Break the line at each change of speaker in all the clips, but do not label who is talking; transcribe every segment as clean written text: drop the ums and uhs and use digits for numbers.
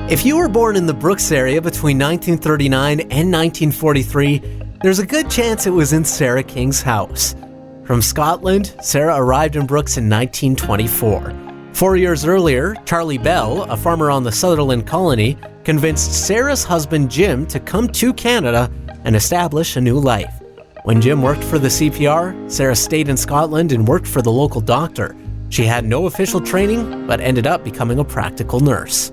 If you were born in the Brooks area between 1939 and 1943, there's a good chance it was in Sarah King's house. From Scotland, Sarah arrived in Brooks in 1924. 4 years earlier, Charlie Bell, a farmer on the Sutherland colony, convinced Sarah's husband Jim to come to Canada and establish a new life. When Jim worked for the CPR, Sarah stayed in Scotland and worked for the local doctor. She had no official training, but ended up becoming a practical nurse.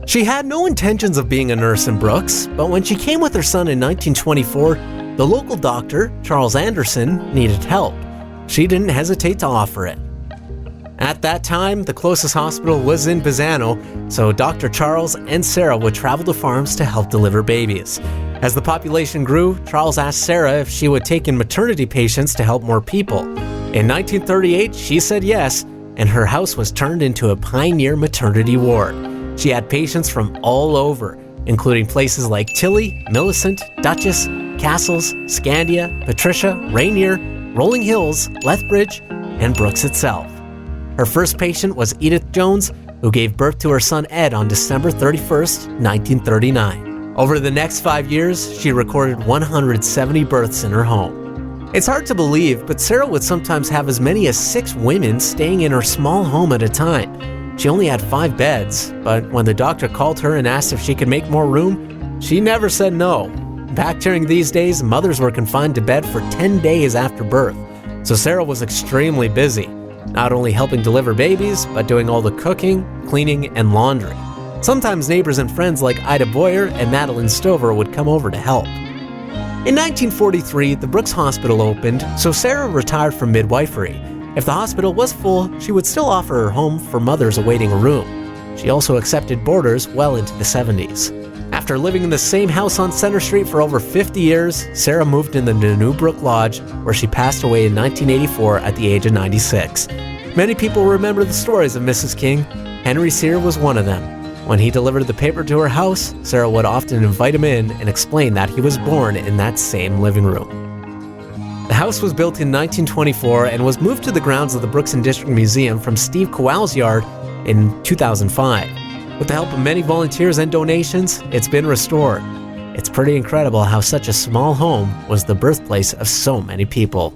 She had no intentions of being a nurse in Brooks, but when she came with her son in 1924, the local doctor, Charles Anderson, needed help. She didn't hesitate to offer it. At that time, the closest hospital was in Bizano, so Dr. Charles and Sarah would travel to farms to help deliver babies. As the population grew, Charles asked Sarah if she would take in maternity patients to help more people. In 1938, she said yes, and her house was turned into a pioneer maternity ward. She had patients from all over, including places like Tilly, Millicent, Dutchess, Castles, Scandia, Patricia, Rainier, Rolling Hills, Lethbridge, and Brooks itself. Her first patient was Edith Jones, who gave birth to her son Ed on December 31st, 1939. Over the next 5 years, she recorded 170 births in her home. It's hard to believe, but Sarah would sometimes have as many as 6 women staying in her small home at a time. She only had 5 beds, but when the doctor called her and asked if she could make more room, she never said no. Back during these days, mothers were confined to bed for 10 days after birth, so Sarah was extremely busy, not only helping deliver babies, but doing all the cooking, cleaning, and laundry. Sometimes neighbors and friends like Ida Boyer and Madeline Stover would come over to help. In 1943, the Brooks Hospital opened, so Sarah retired from midwifery. If the hospital was full, she would still offer her home for mothers awaiting a room. She also accepted boarders well into the 70s. After living in the same house on Center Street for over 50 years, Sarah moved into the New Brook Lodge, where she passed away in 1984 at the age of 96. Many people remember the stories of Mrs. King. Henry Sear was one of them. When he delivered the paper to her house, Sarah would often invite him in and explain that he was born in that same living room. The house was built in 1924 and was moved to the grounds of the Brooks and District Museum from Steve Kowal's yard in 2005. With the help of many volunteers and donations, it's been restored. It's pretty incredible how such a small home was the birthplace of so many people.